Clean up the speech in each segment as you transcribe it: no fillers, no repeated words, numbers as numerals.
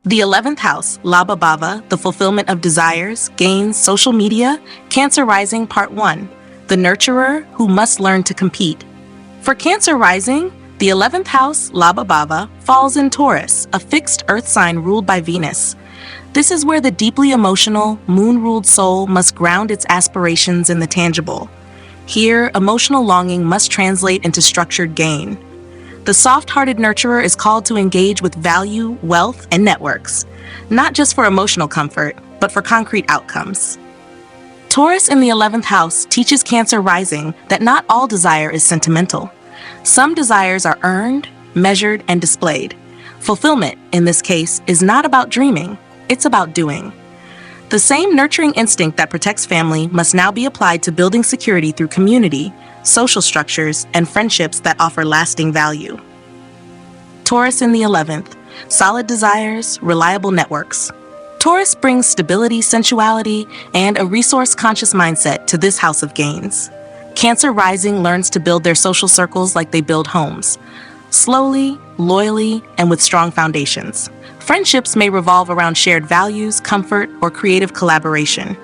The 11th house, Labha Bhava, the fulfillment of desires, gains, social media, Cancer rising, part 1, the nurturer who must learn to compete. For Cancer rising, the 11th house, Labha Bhava, falls in Taurus, a fixed earth sign ruled by Venus. This is where the deeply emotional, moon-ruled soul must ground its aspirations in the tangible. Here, emotional longing must translate into structured gain. The soft-hearted nurturer is called to engage with value, wealth, and networks, not just for emotional comfort, but for concrete outcomes. Taurus in the 11th house teaches Cancer rising that not all desire is sentimental. Some desires are earned, measured, and displayed. Fulfillment, in this case, is not about dreaming, it's about doing. The same nurturing instinct that protects family must now be applied to building security through community, social structures, and friendships that offer lasting value. Taurus in the 11th, solid desires, reliable networks. Taurus brings stability, sensuality, and a resource-conscious mindset to this house of gains. Cancer rising learns to build their social circles like they build homes, slowly, loyally, and with strong foundations. Friendships may revolve around shared values, comfort, or creative collaboration.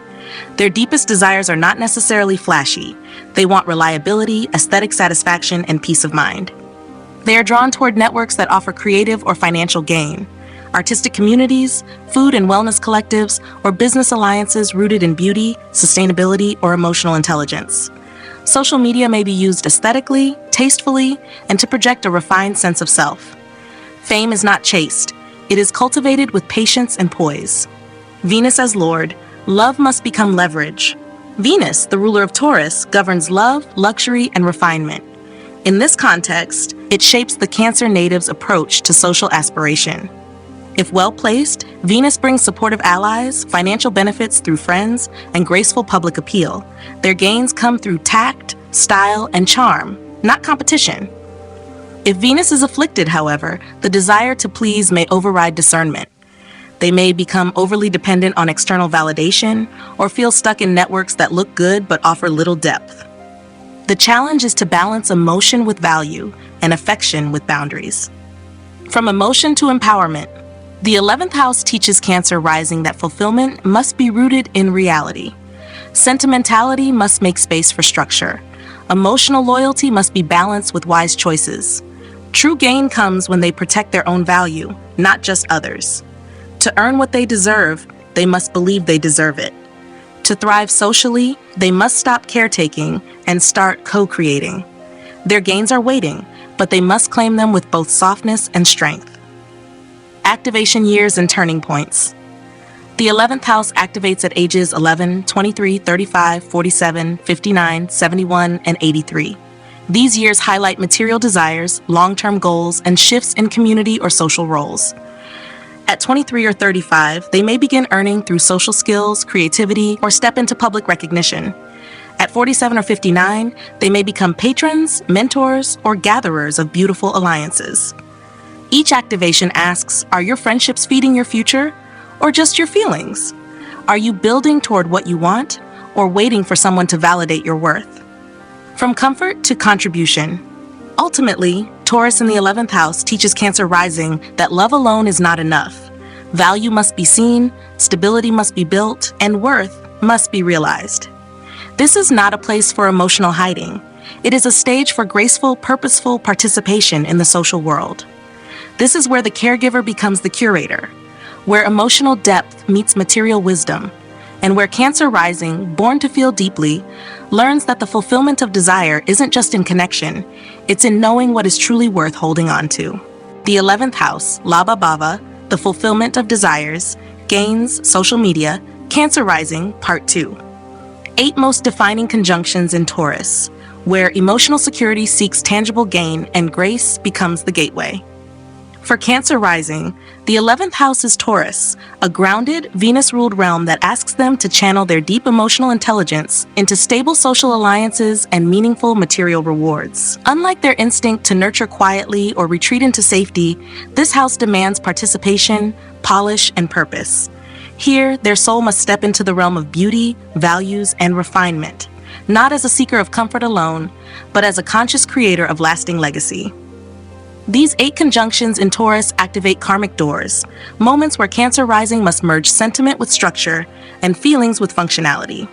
Their deepest desires are not necessarily flashy. They want reliability, aesthetic satisfaction, and peace of mind. They are drawn toward networks that offer creative or financial gain, artistic communities, food and wellness collectives, or business alliances rooted in beauty, sustainability, or emotional intelligence. Social media may be used aesthetically, tastefully, and to project a refined sense of self. Fame is not chased. It is cultivated with patience and poise. Venus as Lord, love must become leverage. Venus, the ruler of Taurus, governs love, luxury, and refinement. In this context, it shapes the Cancer native's approach to social aspiration. If well placed, Venus brings supportive allies, financial benefits through friends, and graceful public appeal. Their gains come through tact, style, and charm, not competition. If Venus is afflicted, however, the desire to please may override discernment. They may become overly dependent on external validation or feel stuck in networks that look good but offer little depth. The challenge is to balance emotion with value and affection with boundaries. From emotion to empowerment, the 11th house teaches Cancer rising that fulfillment must be rooted in reality. Sentimentality must make space for structure. Emotional loyalty must be balanced with wise choices. True gain comes when they protect their own value, not just others. To earn what they deserve, they must believe they deserve it. To thrive socially, they must stop caretaking and start co-creating. Their gains are waiting, but they must claim them with both softness and strength. Activation years and turning points. The 11th house activates at ages 11, 23, 35, 47, 59, 71, and 83. These years highlight material desires, long-term goals, and shifts in community or social roles. At 23 or 35, they may begin earning through social skills, creativity, or step into public recognition. At 47 or 59, they may become patrons, mentors, or gatherers of beautiful alliances. Each activation asks, are your friendships feeding your future, or just your feelings? Are you building toward what you want, or waiting for someone to validate your worth? From comfort to contribution. Ultimately, Taurus in the 11th house teaches Cancer rising that love alone is not enough. Value must be seen, stability must be built, and worth must be realized. This is not a place for emotional hiding. It is a stage for graceful, purposeful participation in the social world. This is where the caregiver becomes the curator, where emotional depth meets material wisdom, and where Cancer rising, born to feel deeply, learns that the fulfillment of desire isn't just in connection, it's in knowing what is truly worth holding on to. The 11th house, Labha Bhava, the fulfillment of desires, gains, social media, Cancer rising, part 2. 8 most defining conjunctions in Taurus, where emotional security seeks tangible gain and grace becomes the gateway. For Cancer rising, the 11th house is Taurus, a grounded, Venus-ruled realm that asks them to channel their deep emotional intelligence into stable social alliances and meaningful material rewards. Unlike their instinct to nurture quietly or retreat into safety, this house demands participation, polish, and purpose. Here, their soul must step into the realm of beauty, values, and refinement, not as a seeker of comfort alone, but as a conscious creator of lasting legacy. These 8 conjunctions in Taurus activate karmic doors, moments where Cancer rising must merge sentiment with structure and feelings with functionality.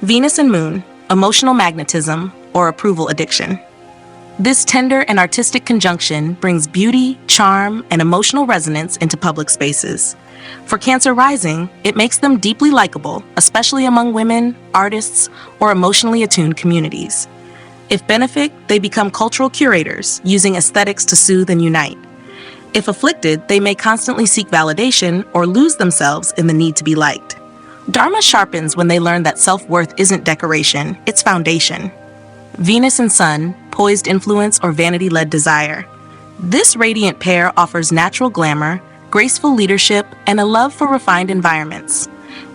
Venus and Moon, emotional magnetism or approval addiction. This tender and artistic conjunction brings beauty, charm, and emotional resonance into public spaces. For Cancer rising, it makes them deeply likable, especially among women, artists, or emotionally attuned communities. If benefic, they become cultural curators, using aesthetics to soothe and unite. If afflicted, they may constantly seek validation or lose themselves in the need to be liked. Dharma sharpens when they learn that self-worth isn't decoration, it's foundation. Venus and Sun, poised influence or vanity-led desire. This radiant pair offers natural glamour, graceful leadership, and a love for refined environments.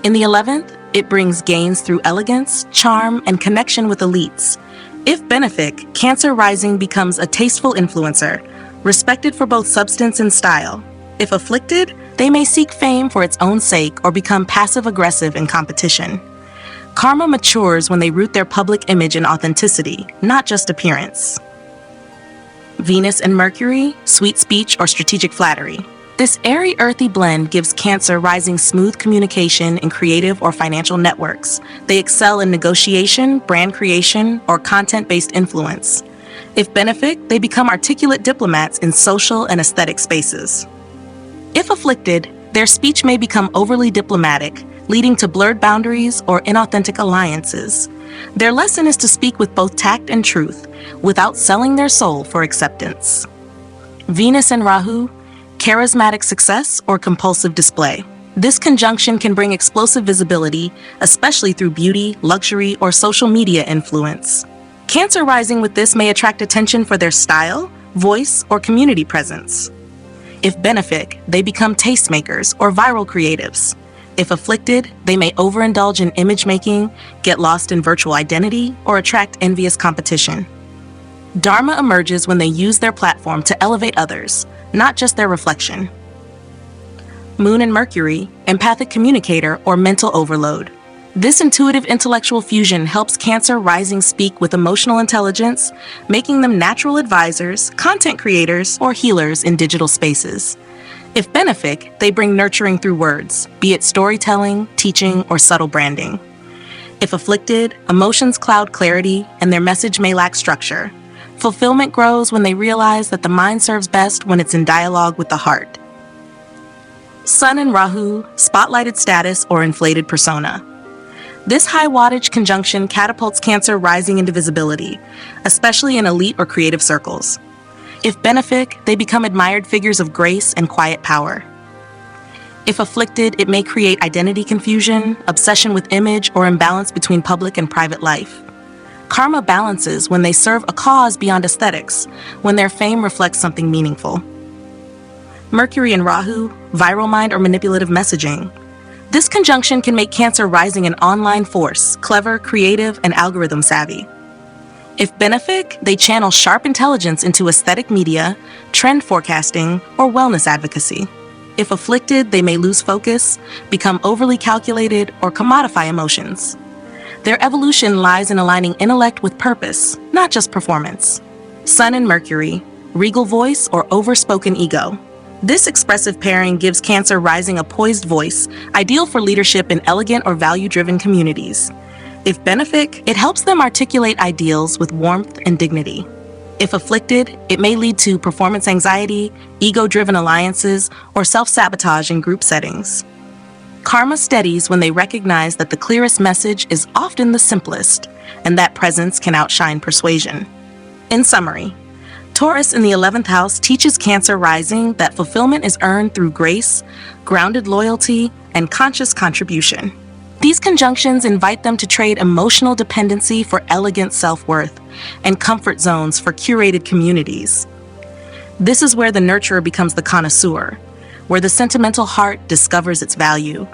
In the 11th, it brings gains through elegance, charm, and connection with elites. If benefic, Cancer rising becomes a tasteful influencer, respected for both substance and style. If afflicted, they may seek fame for its own sake or become passive-aggressive in competition. Karma matures when they root their public image in authenticity, not just appearance. Venus and Mercury, sweet speech or strategic flattery. This airy, earthy blend gives Cancer rising smooth communication in creative or financial networks. They excel in negotiation, brand creation, or content-based influence. If benefic, they become articulate diplomats in social and aesthetic spaces. If afflicted, their speech may become overly diplomatic, leading to blurred boundaries or inauthentic alliances. Their lesson is to speak with both tact and truth, without selling their soul for acceptance. Venus and Rahu, charismatic success or compulsive display. This conjunction can bring explosive visibility, especially through beauty, luxury, or social media influence. Cancer rising with this may attract attention for their style, voice, or community presence. If benefic, they become tastemakers or viral creatives. If afflicted, they may overindulge in image making, get lost in virtual identity, or attract envious competition. Dharma emerges when they use their platform to elevate others, not just their reflection. Moon and Mercury, empathic communicator or mental overload. This intuitive intellectual fusion helps Cancer rising speak with emotional intelligence, making them natural advisors, content creators, or healers in digital spaces. If benefic, they bring nurturing through words, be it storytelling, teaching, or subtle branding. If afflicted, emotions cloud clarity and their message may lack structure. Fulfillment grows when they realize that the mind serves best when it's in dialogue with the heart. Sun and Rahu, spotlighted status or inflated persona. This high wattage conjunction catapults Cancer rising into visibility, especially in elite or creative circles. If benefic, they become admired figures of grace and quiet power. If afflicted, it may create identity confusion, obsession with image, or imbalance between public and private life. Karma balances when they serve a cause beyond aesthetics, when their fame reflects something meaningful. Mercury and Rahu, viral mind or manipulative messaging. This conjunction can make Cancer rising an online force, clever, creative, and algorithm savvy. If benefic, they channel sharp intelligence into aesthetic media, trend forecasting, or wellness advocacy. If afflicted, they may lose focus, become overly calculated, or commodify emotions. Their evolution lies in aligning intellect with purpose, not just performance. Sun and Mercury, regal voice or overspoken ego. This expressive pairing gives Cancer rising a poised voice, ideal for leadership in elegant or value-driven communities. If benefic, it helps them articulate ideals with warmth and dignity. If afflicted, it may lead to performance anxiety, ego-driven alliances, or self-sabotage in group settings. Karma steadies when they recognize that the clearest message is often the simplest, and that presence can outshine persuasion. In summary, Taurus in the 11th house teaches Cancer rising that fulfillment is earned through grace, grounded loyalty, and conscious contribution. These conjunctions invite them to trade emotional dependency for elegant self-worth and comfort zones for curated communities. This is where the nurturer becomes the connoisseur, where the sentimental heart discovers its value,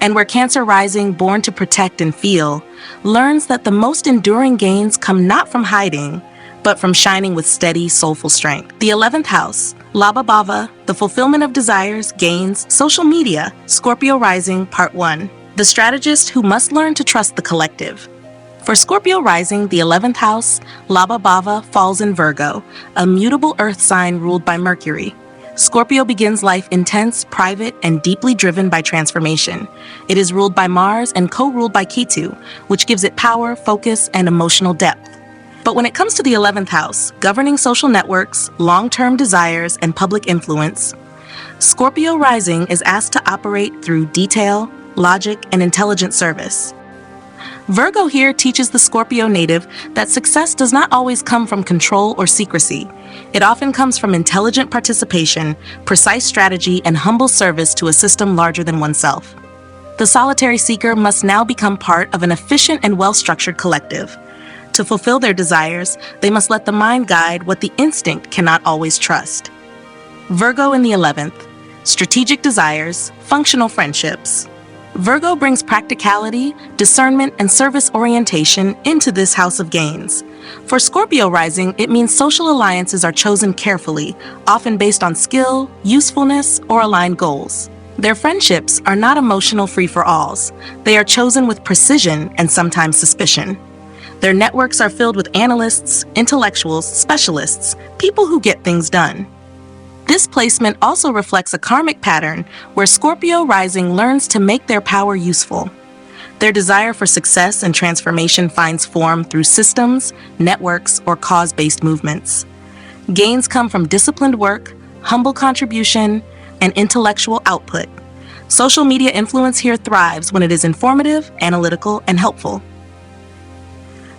and where Cancer rising, born to protect and feel, learns that the most enduring gains come not from hiding, but from shining with steady, soulful strength. The 11th house, Labha Bhava, the fulfillment of desires, gains, social media, Scorpio rising, part 1. The strategist who must learn to trust the collective. For Scorpio rising, the 11th house, Labha Bhava, falls in Virgo, a mutable earth sign ruled by Mercury. Scorpio begins life intense, private, and deeply driven by transformation. It is ruled by Mars and co-ruled by Ketu, which gives it power, focus, and emotional depth. But when it comes to the 11th house, governing social networks, long-term desires, and public influence, Scorpio rising is asked to operate through detail, logic, and intelligent service. Virgo here teaches the Scorpio native that success does not always come from control or secrecy. It often comes from intelligent participation, precise strategy, and humble service to a system larger than oneself. The solitary seeker must now become part of an efficient and well-structured collective. To fulfill their desires, they must let the mind guide what the instinct cannot always trust. Virgo in the 11th, strategic desires, functional friendships. Virgo brings practicality, discernment, and service orientation into this house of gains. For Scorpio rising, it means social alliances are chosen carefully, often based on skill, usefulness, or aligned goals. Their friendships are not emotional free-for-alls. They are chosen with precision and sometimes suspicion. Their networks are filled with analysts, intellectuals, specialists, people who get things done. This placement also reflects a karmic pattern where Scorpio rising learns to make their power useful. Their desire for success and transformation finds form through systems, networks, or cause-based movements. Gains come from disciplined work, humble contribution, and intellectual output. Social media influence here thrives when it is informative, analytical, and helpful.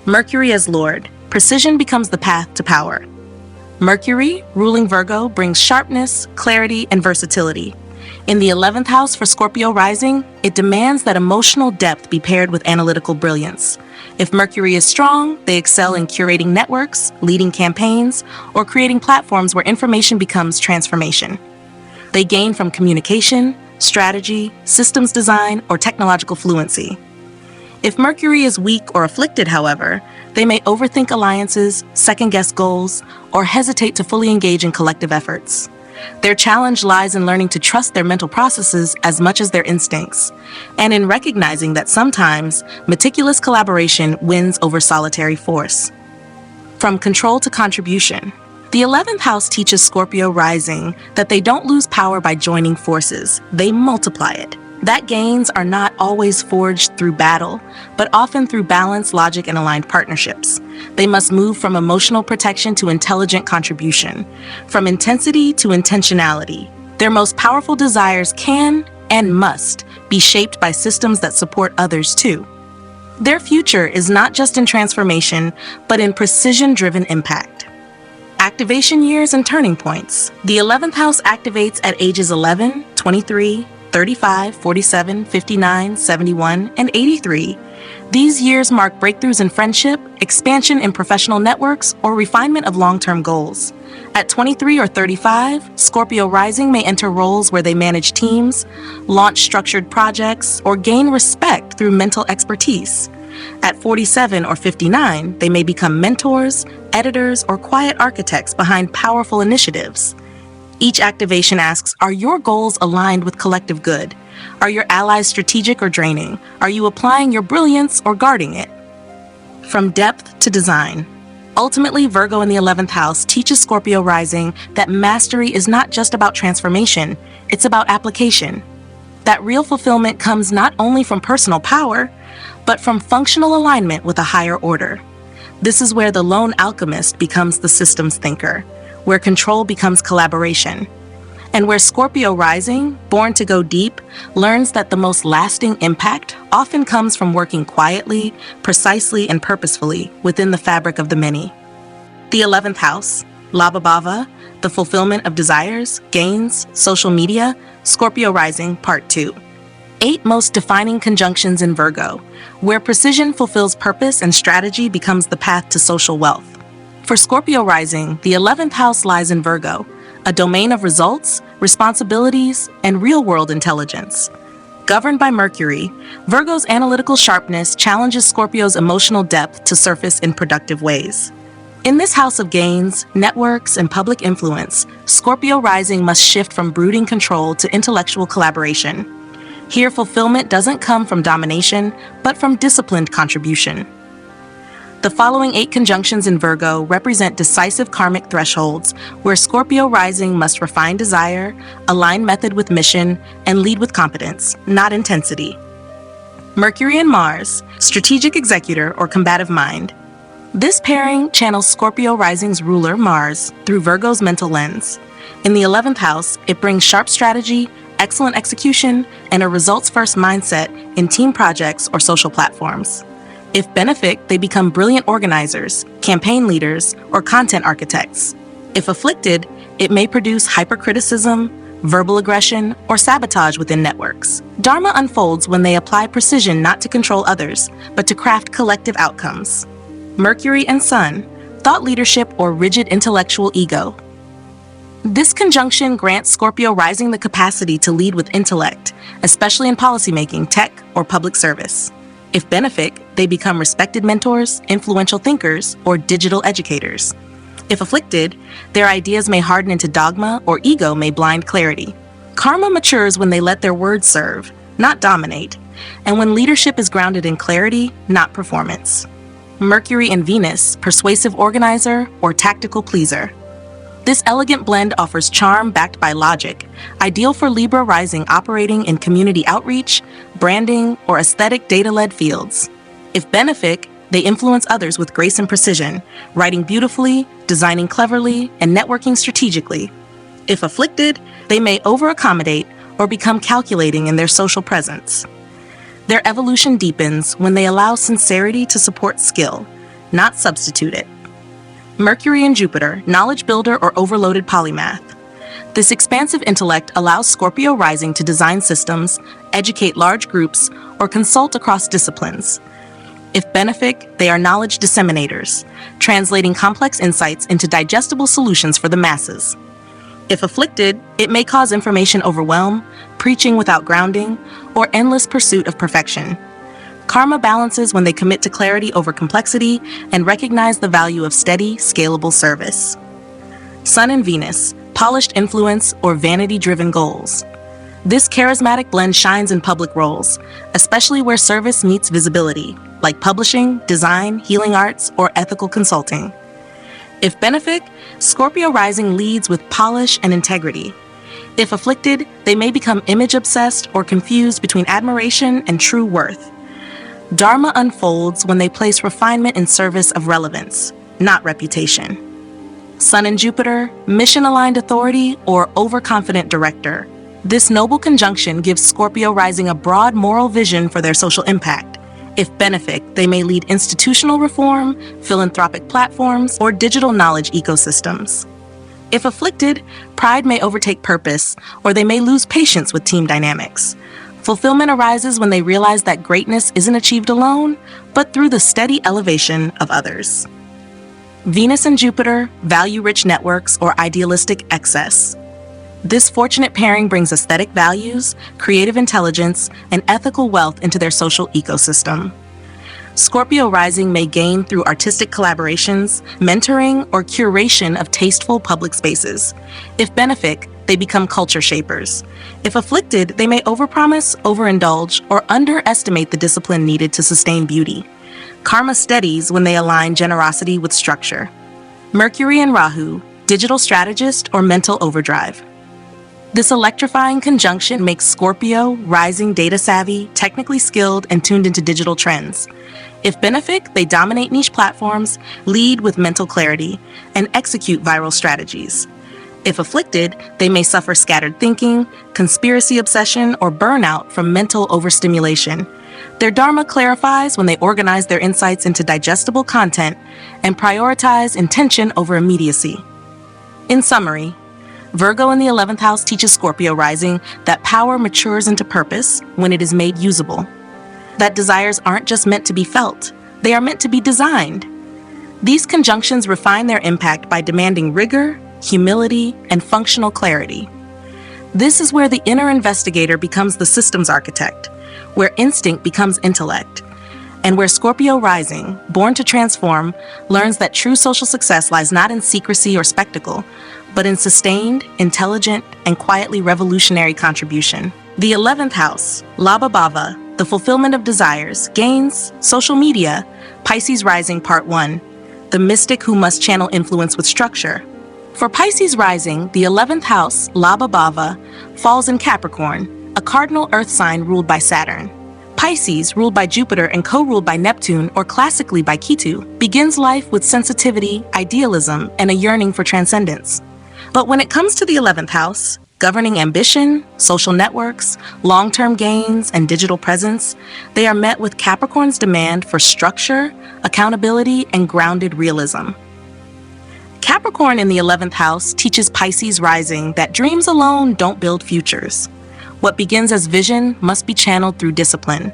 Mercury as Lord, precision becomes the path to power. Mercury, ruling Virgo, brings sharpness, clarity, and versatility. In the 11th house for Scorpio rising, it demands that emotional depth be paired with analytical brilliance. If Mercury is strong, they excel in curating networks, leading campaigns, or creating platforms where information becomes transformation. They gain from communication, strategy, systems design, or technological fluency. If Mercury is weak or afflicted, however, they may overthink alliances, second-guess goals, or hesitate to fully engage in collective efforts. Their challenge lies in learning to trust their mental processes as much as their instincts, and in recognizing that sometimes meticulous collaboration wins over solitary force. From control to contribution, the 11th house teaches Scorpio rising that they don't lose power by joining forces, they multiply it. That gains are not always forged through battle, but often through balance, logic, and aligned partnerships. They must move from emotional protection to intelligent contribution, from intensity to intentionality. Their most powerful desires can and must be shaped by systems that support others too. Their future is not just in transformation, but in precision-driven impact. Activation years and turning points. The 11th house activates at ages 11, 23, 35, 47, 59, 71, and 83. These years mark breakthroughs in friendship, expansion in professional networks, or refinement of long-term goals. At 23 or 35, Scorpio rising may enter roles where they manage teams, launch structured projects, or gain respect through mental expertise. At 47 or 59, they may become mentors, editors, or quiet architects behind powerful initiatives. Each activation asks, are your goals aligned with collective good? Are your allies strategic or draining? Are you applying your brilliance or guarding it? From depth to design. Ultimately, Virgo in the 11th house teaches Scorpio rising that mastery is not just about transformation, it's about application. That real fulfillment comes not only from personal power, but from functional alignment with a higher order. This is where the lone alchemist becomes the systems thinker, where control becomes collaboration, and where Scorpio rising, born to go deep, learns that the most lasting impact often comes from working quietly, precisely, and purposefully within the fabric of the many. The 11th house, Labha Bhava, the fulfillment of desires, gains, social media, Scorpio rising, part 2. 8 most defining conjunctions in Virgo, where precision fulfills purpose and strategy becomes the path to social wealth. For Scorpio rising, the 11th house lies in Virgo, a domain of results, responsibilities, and real-world intelligence. Governed by Mercury, Virgo's analytical sharpness challenges Scorpio's emotional depth to surface in productive ways. In this house of gains, networks, and public influence, Scorpio rising must shift from brooding control to intellectual collaboration. Here, fulfillment doesn't come from domination, but from disciplined contribution. The following 8 conjunctions in Virgo represent decisive karmic thresholds where Scorpio rising must refine desire, align method with mission, and lead with competence, not intensity. Mercury and Mars, strategic executor or combative mind. This pairing channels Scorpio rising's ruler, Mars, through Virgo's mental lens. In the 11th house, it brings sharp strategy, excellent execution, and a results-first mindset in team projects or social platforms. If benefic, they become brilliant organizers, campaign leaders, or content architects. If afflicted, it may produce hypercriticism, verbal aggression, or sabotage within networks. Dharma unfolds when they apply precision not to control others, but to craft collective outcomes. Mercury and Sun, thought leadership or rigid intellectual ego. This conjunction grants Scorpio rising the capacity to lead with intellect, especially in policymaking, tech, or public service. If benefic, they become respected mentors, influential thinkers, or digital educators. If afflicted, their ideas may harden into dogma or ego may blind clarity. Karma matures when they let their words serve, not dominate, and when leadership is grounded in clarity, not performance. Mercury and Venus, persuasive organizer or tactical pleaser. This elegant blend offers charm backed by logic, ideal for Libra rising operating in community outreach, branding, or aesthetic data-led fields. If benefic, they influence others with grace and precision, writing beautifully, designing cleverly, and networking strategically. If afflicted, they may over-accommodate or become calculating in their social presence. Their evolution deepens when they allow sincerity to support skill, not substitute it. Mercury and Jupiter, knowledge builder or overloaded polymath. This expansive intellect allows Scorpio rising to design systems, educate large groups, or consult across disciplines. If benefic, they are knowledge disseminators, translating complex insights into digestible solutions for the masses. If afflicted, it may cause information overwhelm, preaching without grounding, or endless pursuit of perfection. Karma balances when they commit to clarity over complexity and recognize the value of steady, scalable service. Sun and Venus, polished influence or vanity-driven goals. This charismatic blend shines in public roles, especially where service meets visibility, like publishing, design, healing arts, or ethical consulting. If benefic, Scorpio rising leads with polish and integrity. If afflicted, they may become image-obsessed or confused between admiration and true worth. Dharma unfolds when they place refinement in service of relevance, not reputation. Sun and Jupiter, mission-aligned authority or overconfident director. This noble conjunction gives Scorpio rising a broad moral vision for their social impact. If benefic, they may lead institutional reform, philanthropic platforms, or digital knowledge ecosystems. If afflicted, pride may overtake purpose, or they may lose patience with team dynamics. Fulfillment arises when they realize that greatness isn't achieved alone, but through the steady elevation of others. Venus and Jupiter, value-rich networks or idealistic excess. This fortunate pairing brings aesthetic values, creative intelligence, and ethical wealth into their social ecosystem. Scorpio rising may gain through artistic collaborations, mentoring, or curation of tasteful public spaces. If benefic, they become culture shapers. If afflicted, they may overpromise, overindulge, or underestimate the discipline needed to sustain beauty. Karma steadies when they align generosity with structure. Mercury and Rahu, digital strategist or mental overdrive. This electrifying conjunction makes Scorpio rising data-savvy, technically skilled, and tuned into digital trends. If benefic, they dominate niche platforms, lead with mental clarity, and execute viral strategies. If afflicted, they may suffer scattered thinking, conspiracy obsession, or burnout from mental overstimulation. Their dharma clarifies when they organize their insights into digestible content and prioritize intention over immediacy. In summary, Virgo in the 11th house teaches Scorpio rising that power matures into purpose when it is made usable. That desires aren't just meant to be felt, they are meant to be designed. These conjunctions refine their impact by demanding rigor, humility, and functional clarity. This is where the inner investigator becomes the systems architect, where instinct becomes intellect, and where Scorpio rising, born to transform, learns that true social success lies not in secrecy or spectacle, but in sustained, intelligent, and quietly revolutionary contribution. The 11th house, Labha Bhava, The fulfillment of desires, gains, social media, Pisces rising part 1, the mystic who must channel influence with structure. For Pisces rising, the 11th house, Labha Bhava, falls in Capricorn, a cardinal earth sign ruled by Saturn. Pisces, ruled by Jupiter and co-ruled by Neptune, or classically by Ketu, begins life with sensitivity, idealism, and a yearning for transcendence. But when it comes to the 11th house, governing ambition, social networks, long-term gains, and digital presence, they are met with Capricorn's demand for structure, accountability, and grounded realism. Capricorn in the 11th house teaches Pisces rising that dreams alone don't build futures. What begins as vision must be channeled through discipline.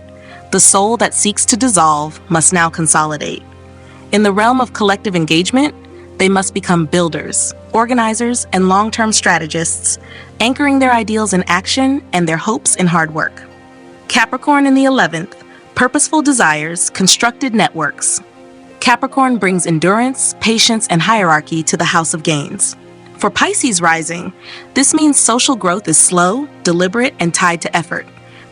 The soul that seeks to dissolve must now consolidate. In the realm of collective engagement, they must become builders, organizers, and long-term strategists, anchoring their ideals in action and their hopes in hard work. Capricorn in the 11th, purposeful desires, constructed networks. Capricorn brings endurance, patience, and hierarchy to the house of gains. For Pisces rising, this means social growth is slow, deliberate, and tied to effort.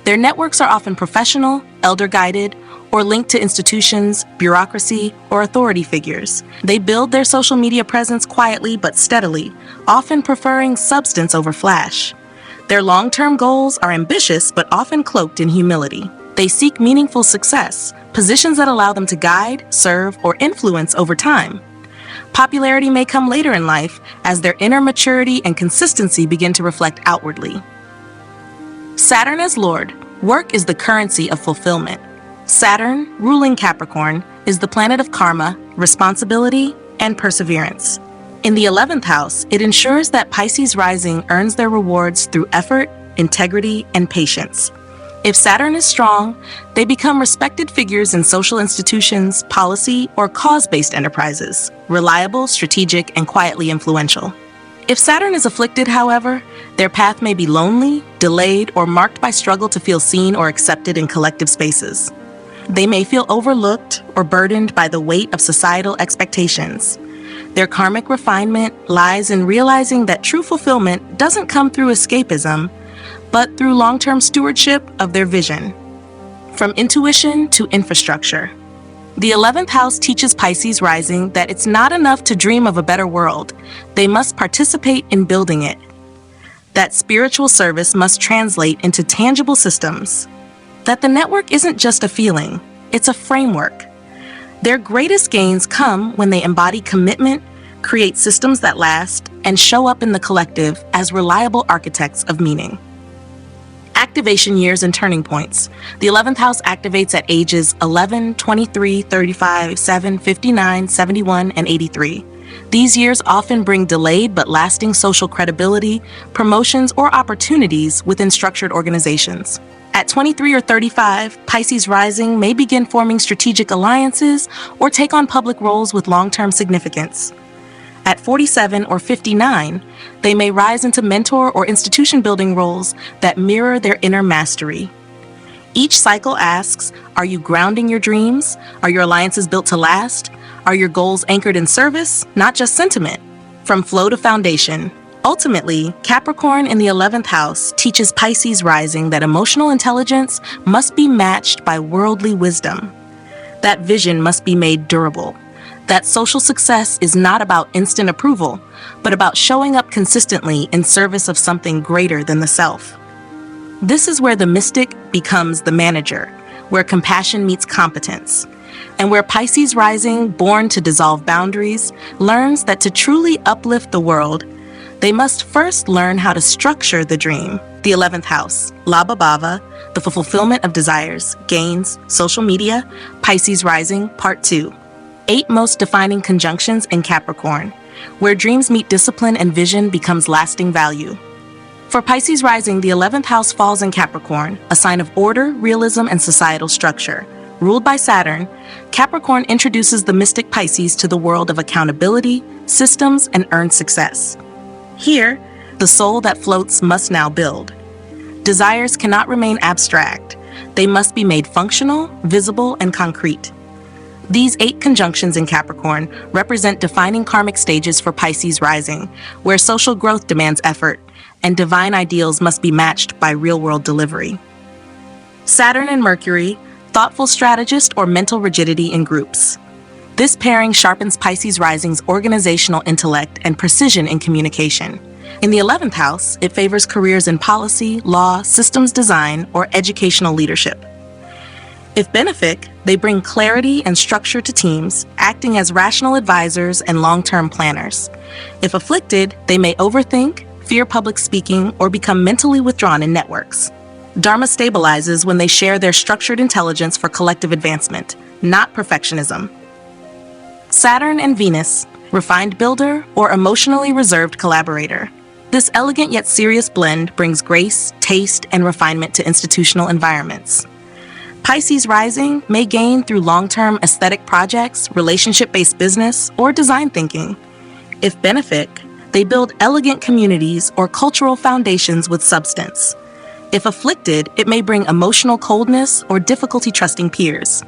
Their networks are often professional, elder-guided, or linked to institutions, bureaucracy, or authority figures. They build their social media presence quietly but steadily, often preferring substance over flash. Their long-term goals are ambitious but often cloaked in humility. They seek meaningful success, positions that allow them to guide, serve, or influence over time. Popularity may come later in life as their inner maturity and consistency begin to reflect outwardly. Saturn as Lord, work is the currency of fulfillment. Saturn, ruling Capricorn, is the planet of karma, responsibility, and perseverance. In the 11th house, it ensures that Pisces rising earns their rewards through effort, integrity, and patience. If Saturn is strong, they become respected figures in social institutions, policy, or cause-based enterprises, reliable, strategic, and quietly influential. If Saturn is afflicted, however, their path may be lonely, delayed, or marked by struggle to feel seen or accepted in collective spaces. They may feel overlooked or burdened by the weight of societal expectations. Their karmic refinement lies in realizing that true fulfillment doesn't come through escapism, but through long-term stewardship of their vision. From intuition to infrastructure. The 11th house teaches Pisces rising that it's not enough to dream of a better world. They must participate in building it. That spiritual service must translate into tangible systems. That the network isn't just a feeling, it's a framework. Their greatest gains come when they embody commitment, create systems that last, and show up in the collective as reliable architects of meaning. Activation years and turning points. The 11th house activates at ages 11, 23, 35, 7, 59, 71, and 83. These years often bring delayed but lasting social credibility, promotions, or opportunities within structured organizations. At 23 or 35, Pisces rising may begin forming strategic alliances or take on public roles with long-term significance. At 47 or 59, they may rise into mentor or institution-building roles that mirror their inner mastery. Each cycle asks, are you grounding your dreams? Are your alliances built to last? Are your goals anchored in service, not just sentiment? From flow to foundation. Ultimately, Capricorn in the 11th house teaches Pisces rising that emotional intelligence must be matched by worldly wisdom. That vision must be made durable. That social success is not about instant approval, but about showing up consistently in service of something greater than the self. This is where the mystic becomes the manager, where compassion meets competence, and where Pisces rising, born to dissolve boundaries, learns that to truly uplift the world, they must first learn how to structure the dream. The 11th house, Labha Bhava, the fulfillment of desires, gains, social media, Pisces rising, part 2. 8 most defining conjunctions in Capricorn, where dreams meet discipline and vision becomes lasting value. For Pisces rising, the 11th house falls in Capricorn, a sign of order, realism, and societal structure. Ruled by Saturn, Capricorn introduces the mystic Pisces to the world of accountability, systems, and earned success. Here, the soul that floats must now build. Desires cannot remain abstract. They must be made functional, visible, and concrete. These 8 conjunctions in Capricorn represent defining karmic stages for Pisces rising, where social growth demands effort, and divine ideals must be matched by real-world delivery. Saturn and Mercury, thoughtful strategist or mental rigidity in groups. This pairing sharpens Pisces rising's organizational intellect and precision in communication. In the 11th house, it favors careers in policy, law, systems design, or educational leadership. If benefic, they bring clarity and structure to teams, acting as rational advisors and long-term planners. If afflicted, they may overthink, fear public speaking, or become mentally withdrawn in networks. Dharma stabilizes when they share their structured intelligence for collective advancement, not perfectionism. Saturn and Venus, refined builder or emotionally reserved collaborator. This elegant yet serious blend brings grace, taste, and refinement to institutional environments. Pisces rising may gain through long-term aesthetic projects, relationship-based business, or design thinking. If benefic, they build elegant communities or cultural foundations with substance. If afflicted, it may bring emotional coldness or difficulty trusting peers.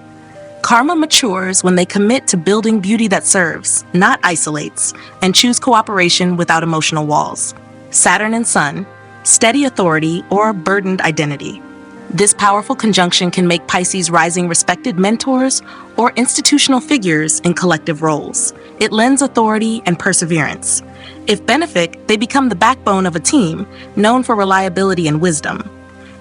Karma matures when they commit to building beauty that serves, not isolates, and choose cooperation without emotional walls. Saturn and Sun, steady authority or burdened identity. This powerful conjunction can make Pisces rising respected mentors or institutional figures in collective roles. It lends authority and perseverance. If benefic, they become the backbone of a team, known for reliability and wisdom.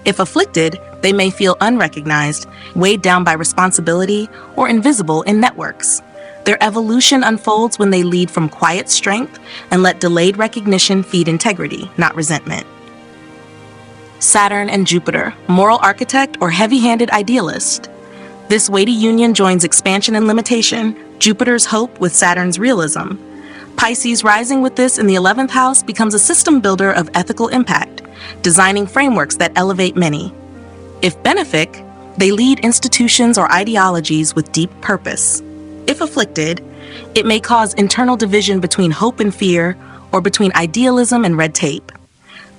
If afflicted, they may feel unrecognized, weighed down by responsibility, or invisible in networks. Their evolution unfolds when they lead from quiet strength and let delayed recognition feed integrity, not resentment. Saturn and Jupiter, moral architect or heavy-handed idealist. This weighty union joins expansion and limitation, Jupiter's hope with Saturn's realism. Pisces rising with this in the 11th house becomes a system builder of ethical impact, designing frameworks that elevate many. If benefic, they lead institutions or ideologies with deep purpose. If afflicted, it may cause internal division between hope and fear, or between idealism and red tape.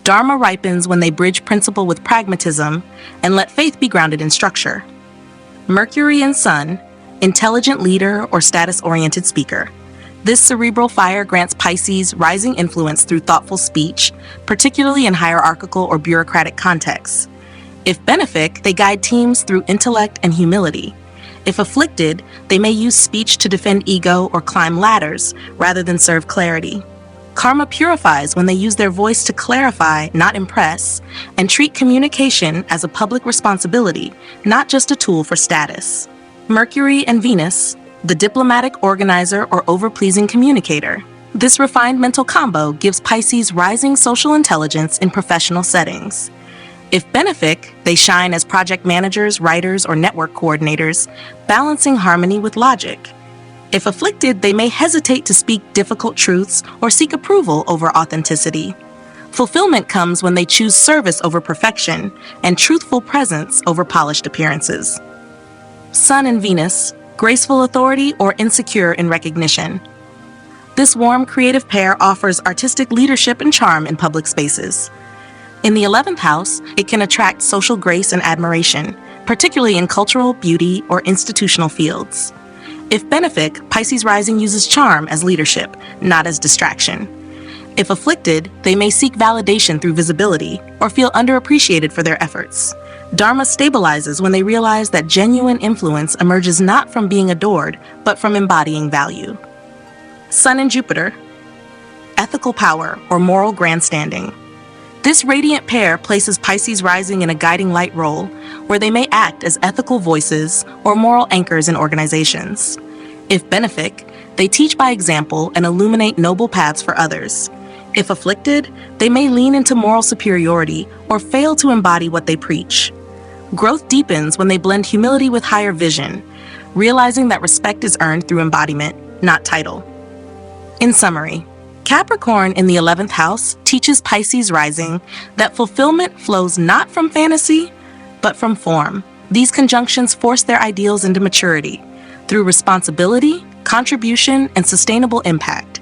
Dharma ripens when they bridge principle with pragmatism and let faith be grounded in structure. Mercury and Sun, intelligent leader or status-oriented speaker. This cerebral fire grants Pisces rising influence through thoughtful speech, particularly in hierarchical or bureaucratic contexts. If benefic, they guide teams through intellect and humility. If afflicted, they may use speech to defend ego or climb ladders rather than serve clarity. Karma purifies when they use their voice to clarify, not impress, and treat communication as a public responsibility, not just a tool for status. Mercury and Venus, the diplomatic organizer or over-pleasing communicator. This refined mental combo gives Pisces rising social intelligence in professional settings. If benefic, they shine as project managers, writers, or network coordinators, balancing harmony with logic. If afflicted, they may hesitate to speak difficult truths or seek approval over authenticity. Fulfillment comes when they choose service over perfection and truthful presence over polished appearances. Sun and Venus, graceful authority or insecure in recognition. This warm, creative pair offers artistic leadership and charm in public spaces. In the 11th house, it can attract social grace and admiration, particularly in cultural, beauty, or institutional fields. If benefic, Pisces rising uses charm as leadership, not as distraction. If afflicted, they may seek validation through visibility or feel underappreciated for their efforts. Dharma stabilizes when they realize that genuine influence emerges not from being adored, but from embodying value. Sun and Jupiter, ethical power or moral grandstanding. This radiant pair places Pisces rising in a guiding light role, where they may act as ethical voices or moral anchors in organizations. If benefic, they teach by example and illuminate noble paths for others. If afflicted, they may lean into moral superiority or fail to embody what they preach. Growth deepens when they blend humility with higher vision, realizing that respect is earned through embodiment, not title. In summary, Capricorn in the 11th house teaches Pisces rising that fulfillment flows not from fantasy, but from form. These conjunctions force their ideals into maturity through responsibility, contribution, and sustainable impact.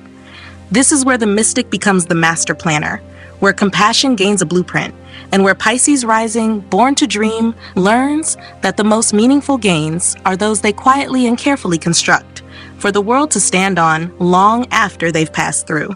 This is where the mystic becomes the master planner, where compassion gains a blueprint, and where Pisces rising, born to dream, learns that the most meaningful gains are those they quietly and carefully construct, for the world to stand on long after they've passed through.